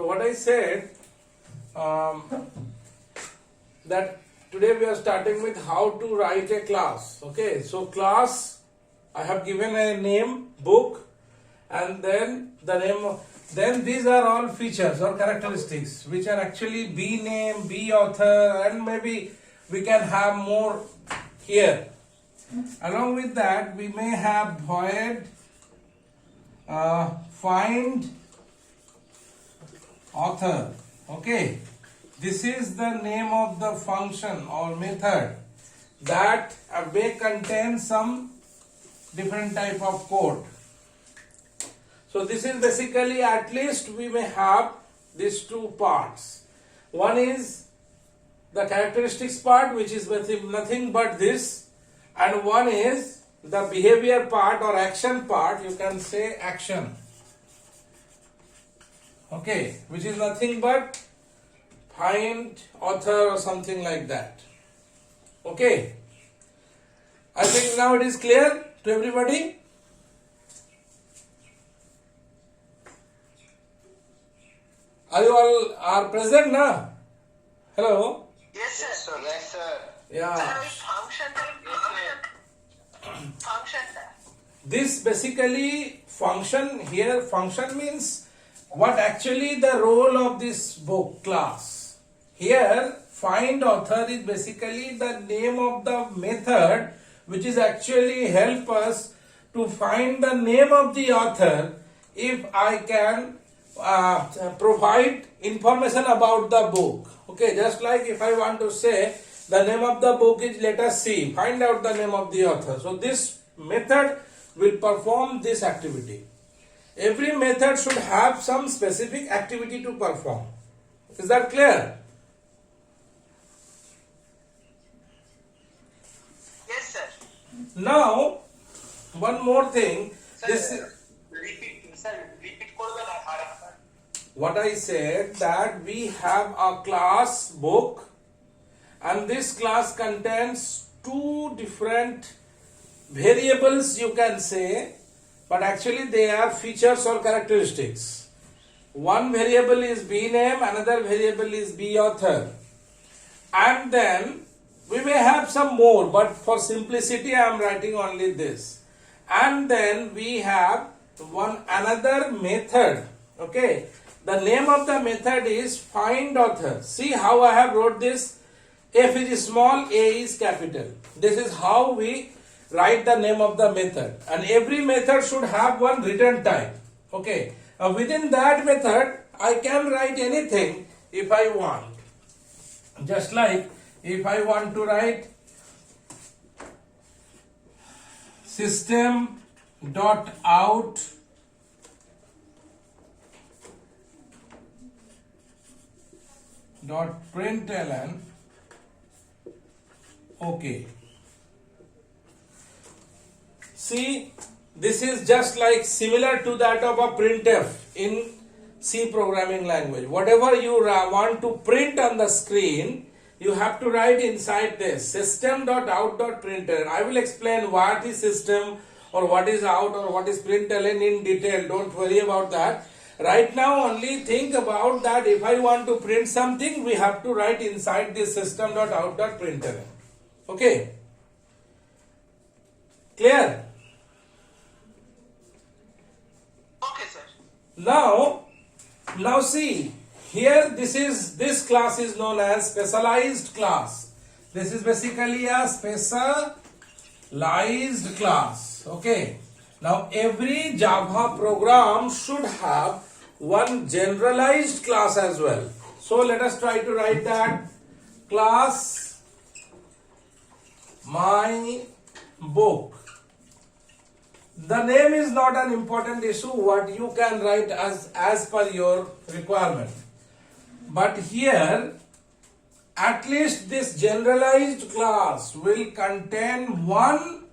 So what I said, that today we are starting with how to write a class. Okay, so class, I have given a name, book, and then the name of, then these are all features or characteristics which are actually B name, B author, and maybe we can have more here. Along with that, we may have void, find author. Okay, this is the name of the function or method that may contain some different type of code. So this is basically, at least we may have these two parts. One is the characteristics part, which is nothing but this, and one is the behavior part or action part. You can say action. Okay, which is nothing but find author or something like that. Okay, I think now it is clear to everybody. Are you all are present now? Hello? Yes, sir. Yes, sir. Yeah. Function. This basically function here, function means what actually the role of this book class. Here find author is basically the name of the method which is actually help us to find the name of the author if I can provide information about the book. Okay, just like if I want to say the name of the book is, let us see, find out the name of the author. So this method will perform this activity. Every method should have some specific activity to perform. Is that clear? Yes, sir. Now, one more thing. Repeat korben arekbar. What I said, that we have a class book, and this class contains two different variables, you can say, but actually they are features or characteristics. One variable is B name, another variable is B author, and then we may have some more, but for simplicity I am writing only this. And then we have another method. Okay, the name of the method is find author. See how I have wrote this? F is small, A is capital. This is how we write the name of the method, and every method should have one return type. Okay, within that method I can write anything if I want. Just like if I want to write system dot out dot println. Okay, see, this is just like similar to that of a printf in C programming language. Whatever you want to print on the screen, you have to write inside this system.out.println. I will explain what is system or what is out or what is println in detail. Don't worry about that. Right now only think about that if I want to print something, we have to write inside this system.out.println. Okay, clear? Okay, sir. Now see, here this class is known as specialized class. This is basically a specialized class. Okay, now every Java program should have one generalized class as well. So let us try to write that class my book. The name is not an important issue, what you can write as per your requirement. But here, at least this generalized class will contain one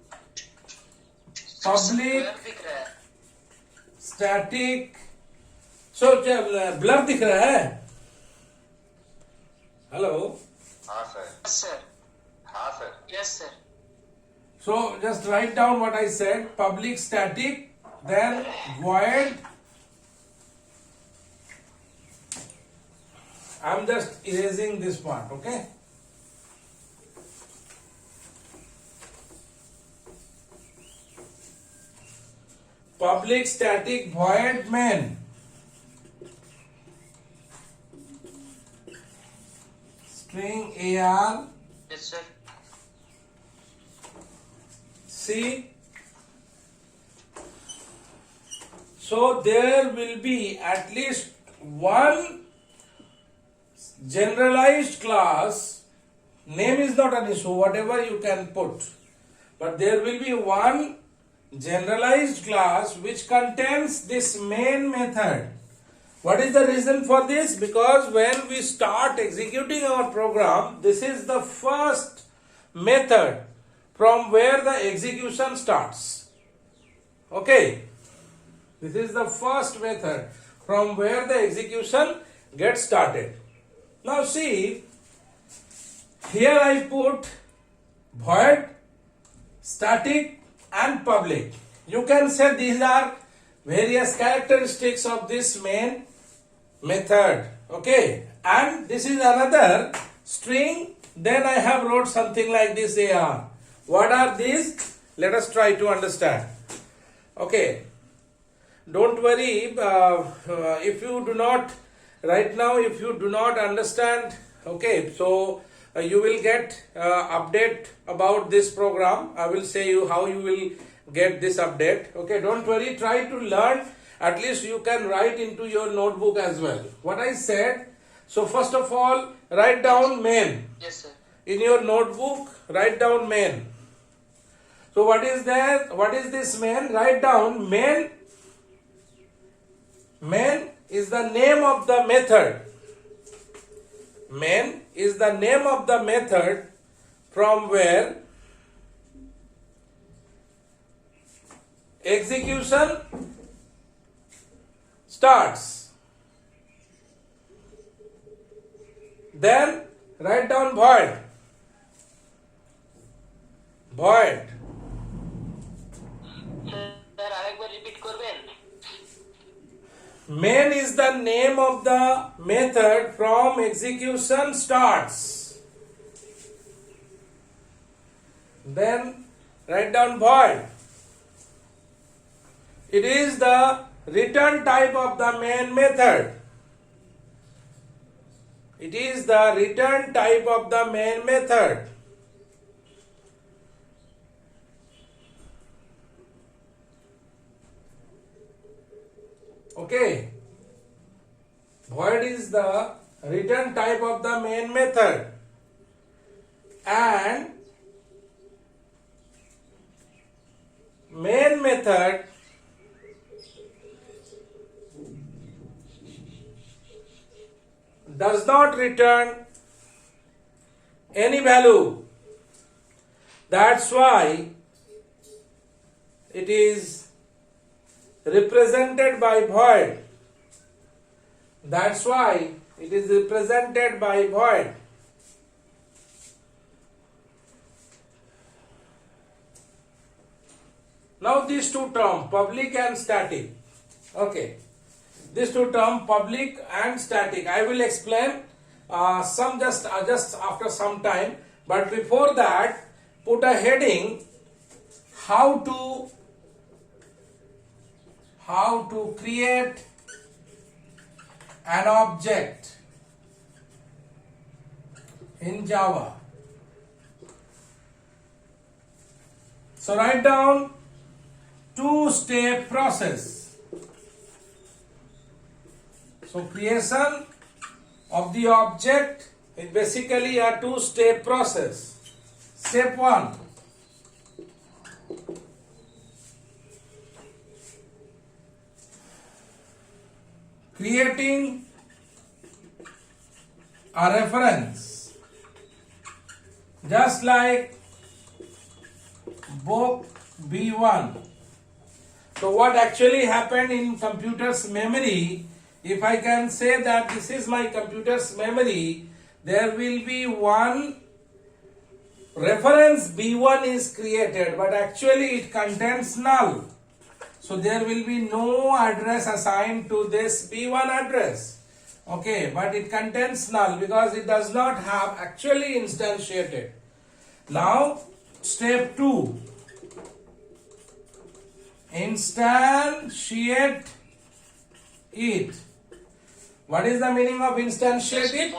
public static. So blur दिख रहा है? Hello? हाँ sir. Yes, sir. हाँ sir. Yes, sir. So just write down what I said. Public static, then void I'm just erasing this part, okay? Public static void main. String AR. Yes, sir. See, so there will be at least one generalized class. Name is not an issue, whatever you can put, but there will be one generalized class which contains this main method. What is the reason for this? Because when we start executing our program, this is the first method from where the execution starts. Okay, this is the first method from where the execution gets started. Now see, here I put void, static and public. You can say these are various characteristics of this main method. Okay, and this is another string. Then I have wrote something like this AR. What are these? Let us try to understand. Okay, don't worry if you do not right now, if you do not understand. Okay, so you will get update about this program. I will say you how you will get this update. Okay, don't worry, try to learn. At least you can write into your notebook as well what I said. So first of all, write down main. Yes, sir. In your notebook, write down main. So what is there? What is this main? Write down main. Main is the name of the method. Main is the name of the method from where execution starts. Then write down void. Void. Sir, আরেকবার repeat করবেন? Main is the name of the method from execution starts. Then write down void. It is the return type of the main method. It is the return type of the main method. Okay. Void is the return type of the main method. And main method does not return any value. That's why it is represented by void. That's why it is represented by void. Now these two terms, public and static. Okay. These two terms, public and static, I will explain some just after some time. But before that, put a heading: how to create an object in Java. So write down two-step process. So creation of the object is basically a two-step process. Step 1. Creating a reference, just like book B1. So what actually happened in computer's memory, if I can say that this is my computer's memory, there will be one reference B1 is created, but actually it contains null. So there will be no address assigned to this B1 address. Okay, but it contains null because it does not have actually instantiated. Now, step 2. Instantiate it. What is the meaning of instantiate it?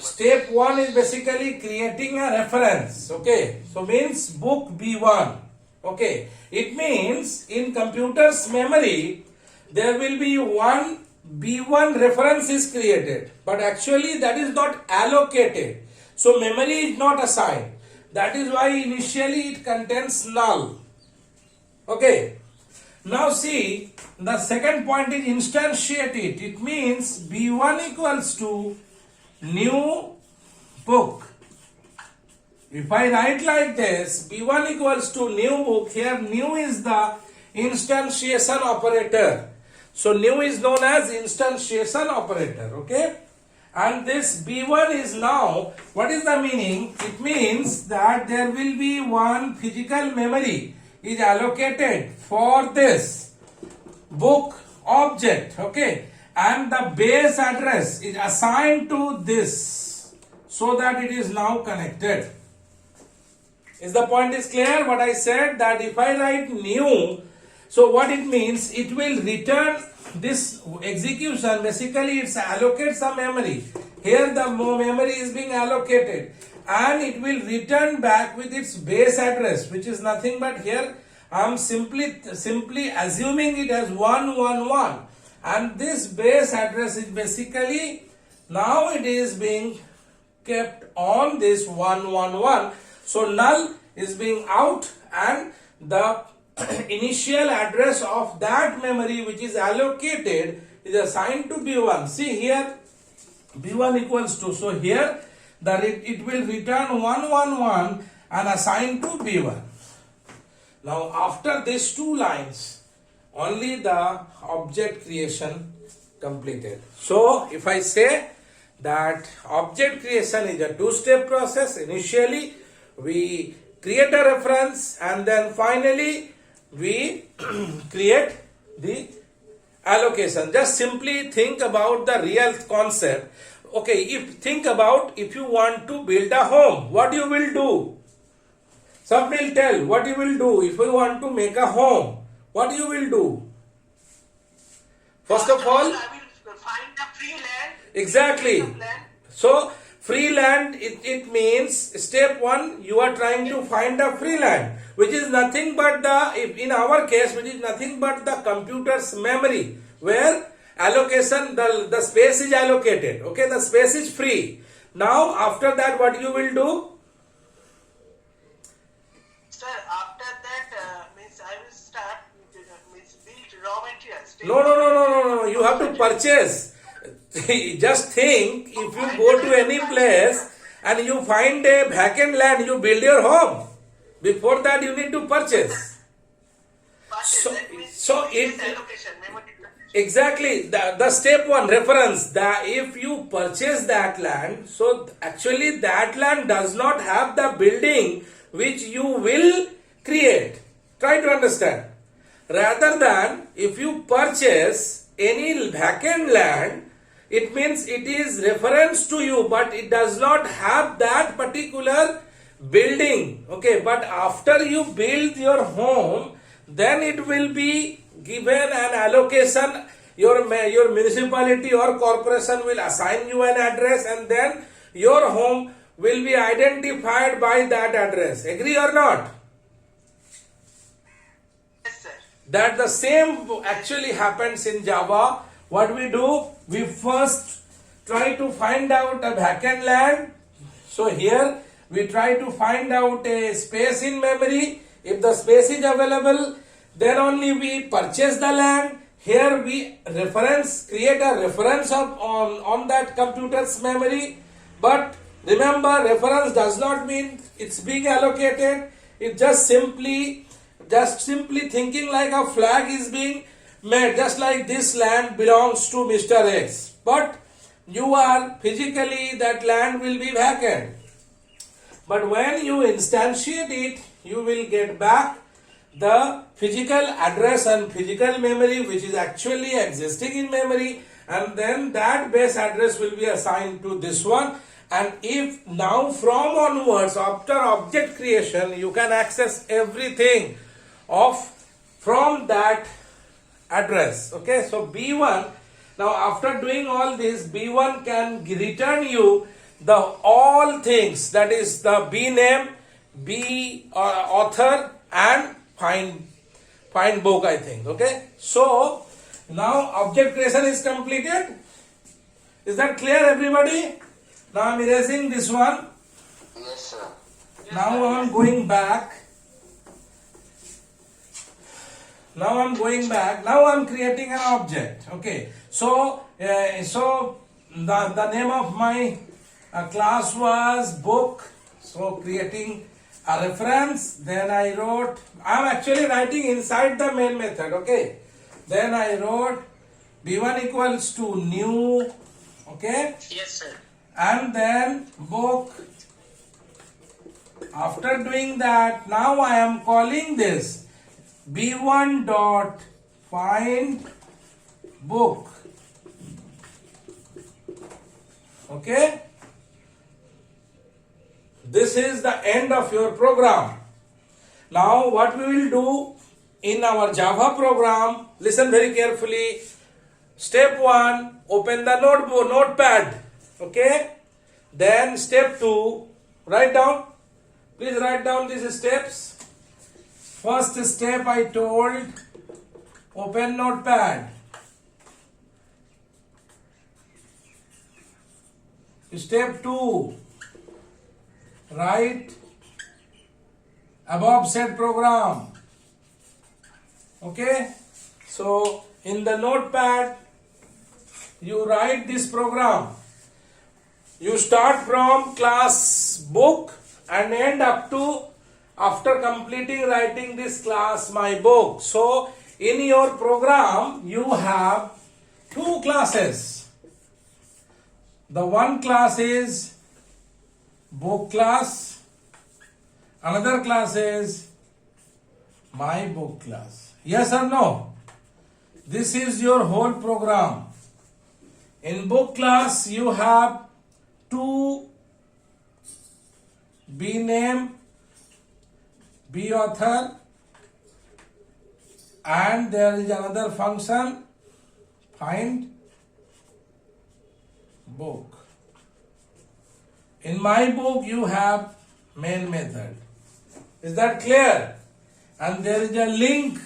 Step 1 is basically creating a reference. Okay, so means book B1. Okay, it means in computer's memory there will be one B1 reference is created, but actually that is not allocated. So memory is not assigned. That is why initially it contains null. Okay. Now see, the second point is instantiate it. It means B1 equals to new book. If I write like this, B1 equals to new book, here new is the instantiation operator. So new is known as instantiation operator, okay? And this B1 is now, what is the meaning? It means that there will be one physical memory is allocated for this book object, okay? And the base address is assigned to this so that it is now connected. Is the point is clear? What I said, that if I write new, so what it means, it will return this execution. Basically it's allocate some memory. Here the memory is being allocated and it will return back with its base address, which is nothing but here I am simply assuming it as 111, and this base address is basically now it is being kept on this 111. So null is being out and the initial address of that memory which is allocated is assigned to B1. See here B1 equals 2. So here it will return 111 and assign to B1. Now after these two lines only the object creation completed. So if I say that object creation is a two-step process, initially we create a reference and then finally we create the allocation. Just simply think about the real concept. Okay, if you want to build a home, what you will do? Some will tell what you will do. If you want to make a home, what you will do? First of all, I will find the free land. exactly. So free land, it means step 1 you are trying to find a free land, which is nothing but in our case, which is nothing but the computer's memory, where allocation, the space is allocated. Okay, the space is free. Now after that what you will do? Sir, after that means I will start means build raw materials. No. You have to purchase. Just think, if you go to any place and you find a vacant land, you build your home. Before that, you need to purchase. So it allocation, memory. exactly the step 1 reference. That if you purchase that land, so actually that land does not have the building which you will create. Try to understand. Rather than if you purchase any vacant land, it means it is reference to you, but it does not have that particular building. Okay, but after you build your home, then it will be given an allocation. Your municipality or corporation will assign you an address, and then your home will be identified by that address. Agree or not? Yes, sir. That the same actually happens in Java. What we do, we first try to find out a vacant land. So here we try to find out a space in memory. If the space is available, then only we purchase the land. Here we create a reference on that computer's memory. But remember, reference does not mean it's being allocated. It just simply thinking like a flag is being made, just like this land belongs to Mr. X, but you are physically, that land will be vacant. But when you instantiate it, you will get back the physical address and physical memory which is actually existing in memory, and then that base address will be assigned to this one. And if now from onwards, after object creation, you can access everything of from that address. Okay, so B1, now after doing all this, B1 can return you the all things, that is the B name, B author, and find book, I think. Okay, so now object creation is completed. Is that clear, everybody? Now I'm erasing this one. Yes, sir. Now I'm going back. Now I'm creating an object. Okay. So the name of my class was book. So creating a reference. Then I wrote. I'm actually writing inside the main method. Okay. Then I wrote B1 equals to new. Okay. Yes, sir. And then book. After doing that, now I am calling this B1 dot find book. Okay, this is the end of your program. Now what we will do in our Java program, listen very carefully. Step 1, open the notepad. Okay, then step 2, write down. Please write down these steps. First step I told, open notepad. Step 2, write above said program. Okay, so in the notepad you write this program. You start from class book and end up to after completing writing this class my book. So in your program you have two classes. The one class is book class, another class is my book class. Yes or no? This is your whole program. In book class you have two B name, B author, and there is another function find book. In my book you have main method. Is that clear? And there is a link.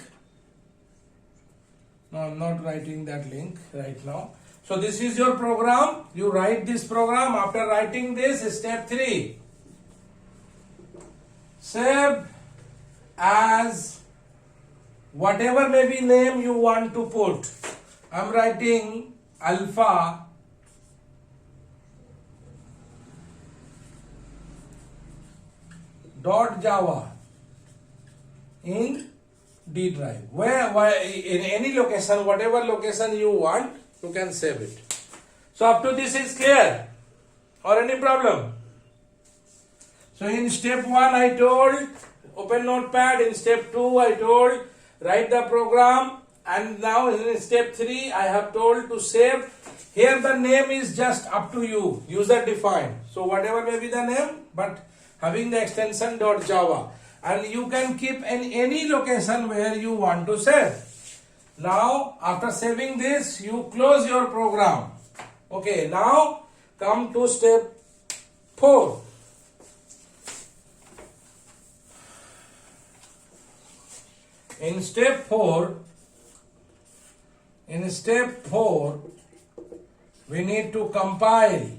No, I'm not writing that link right now. So this is your program. You write this program. After writing this, step 3. Save as whatever maybe name you want to put. I'm writing alpha .java in D drive. Where in any location, whatever location you want, you can save it. So up to this is clear or any problem? So in step 1 I told open notepad, in step 2 I told write the program, and now in step 3 I have told to save. Here the name is just up to you, user defined. So whatever may be the name, but having the extension .java, and you can keep in any location where you want to save. Now after saving this, you close your program. Okay, now come to step 4. In step 4, we need to compile.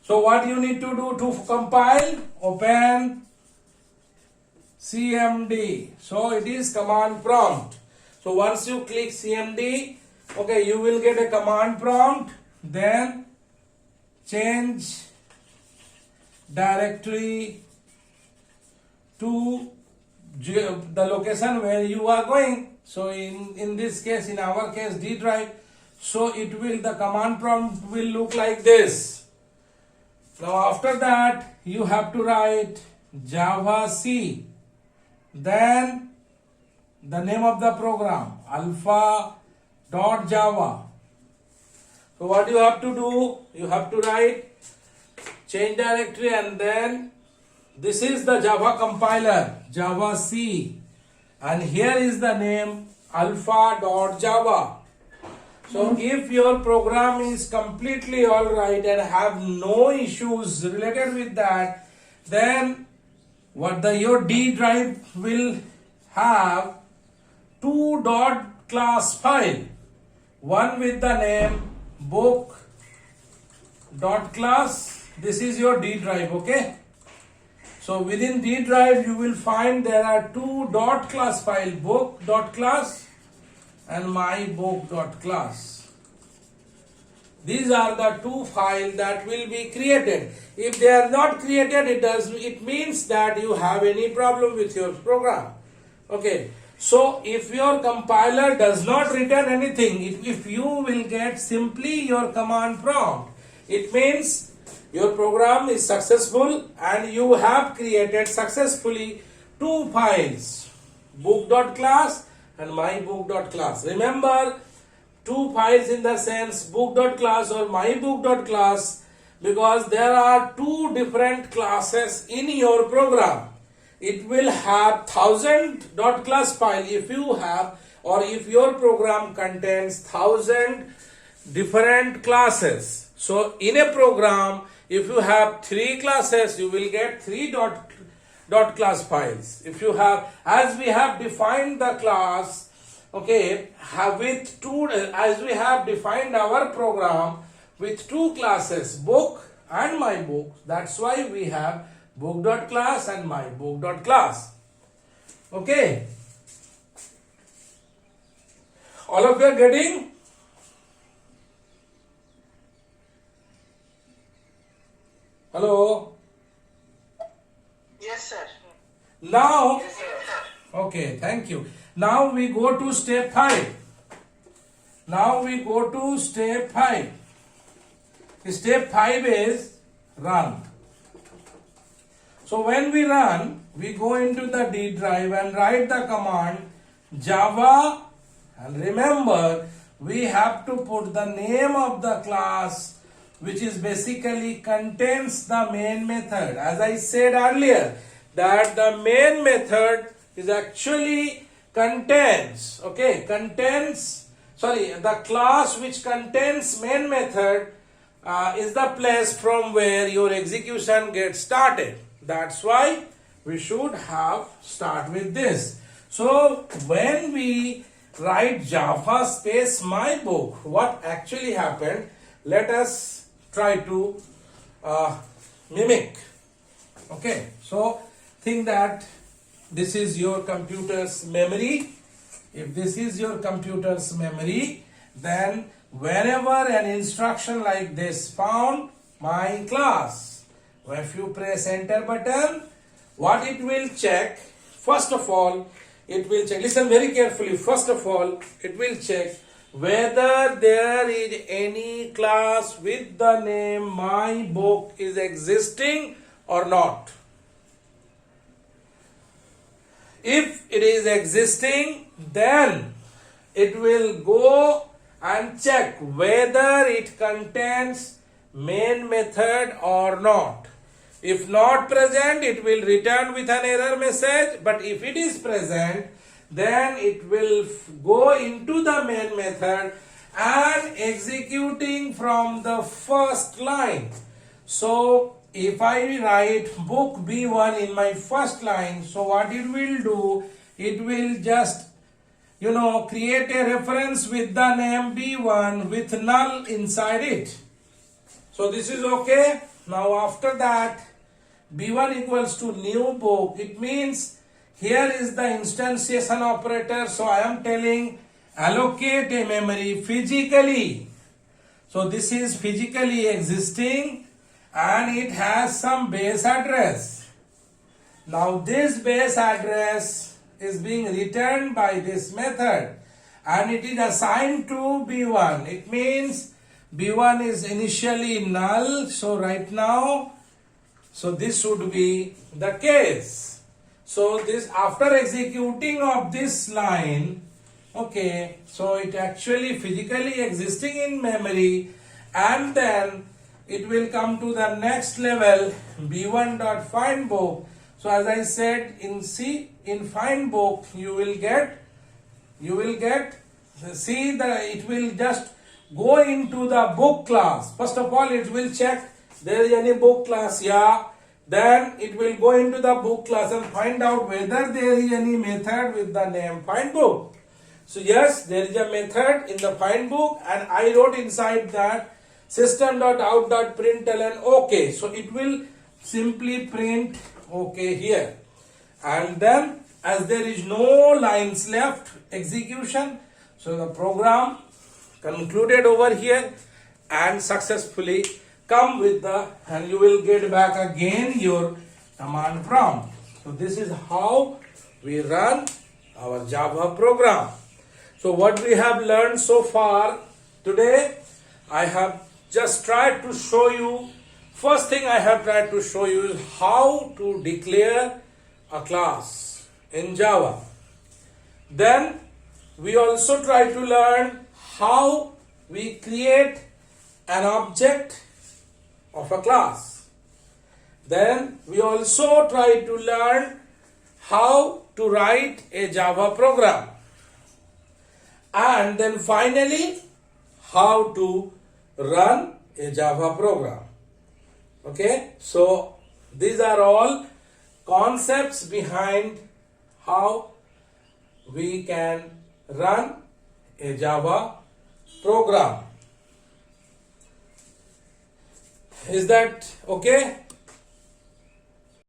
So what you need to do to compile? Open CMD. So it is command prompt. So once you click CMD, okay, you will get a command prompt. Then change directory to the location where you are going. So in this case, in our case, D drive. So it will, the command prompt will look like this. Now after that, you have to write Java C then the name of the program, alpha.java. So what you have to do, you have to write change directory, and then this is the Java compiler, Java C, and here is the name alpha.java. So if your program is completely alright and have no issues related with that, then your D drive will have two .class file, one with the name book.class. This is your D drive, okay? So within D drive you will find there are two .class file, book.class and mybook.class. These are the two files that will be created. If they are not created, it means that you have any problem with your program. Okay. So if your compiler does not return anything, if you will get simply your command prompt, it means your program is successful and you have created successfully two files, book.class and mybook.class. Remember, two files in the sense book.class or mybook.class, because there are two different classes in your program. It will have 1000.class file if you have, or if your program contains 1000 different classes. So in a program, if you have 3 classes, you will get 3 .class files. If you have, as we have defined the class, okay, as we have defined our program with two classes, book and mybook, that's why we have book.class and mybook.class. Okay, all of you are getting? Hello? Yes, sir. Now, Yes, sir. okay, thank you. Now we go to step 5. Step 5 is run. So when we run, we go into the D drive and write the command Java, and remember we have to put the name of the class, which is basically contains the main method. As I said earlier, that the main method is actually contains, the class which contains main method is the place from where your execution gets started. That's why we should have start with this. So when we write Java space mybook, what actually happened? Let us try to mimic. Okay, so think that this is your computer's memory. If this is your computer's memory, then whenever an instruction like this found, my class, if you press enter button, what it will check, first of all, it will check, listen very carefully, first of all, it will check whether there is any class with the name mybook is existing or not. If it is existing, then it will go and check whether it contains main method or not. If not present, it will return with an error message, but if it is present, then it will go into the main method and executing from the first line. So if I write book B1 in my first line, so what it will do, it will just create a reference with the name B1 with null inside it. So this is okay. Now after that, B1 equals to new book. It means here is the instantiation operator. So I am telling allocate a memory physically. So this is physically existing and it has some base address. Now this base address is being returned by this method and it is assigned to B1. It means B1 is initially null. So right now, so this should be the case. So this, after executing of this line, okay, so it actually physically existing in memory, and then it will come to the next level, b1 dot find book. So as I said, in find book you will get see that it will just go into the book class. First of all, it will check there is any book class, yeah. Then it will go into the book class and find out whether there is any method with the name find book. So yes, there is a method in the find book, and I wrote inside that system.out.println okay. So it will simply print okay here, and then as there is no lines left execution, so the program concluded over here and successfully come with the, and you will get back again your command prompt. So this is how we run our Java program. So what we have learned so far today, I have just tried to show you, first thing I have tried to show you is how to declare a class in Java. Then we also try to learn how we create an object of a class. Then we also try to learn how to write a Java program. And then finally, how to run a Java program. Okay, so these are all concepts behind how we can run a Java program. Is that okay?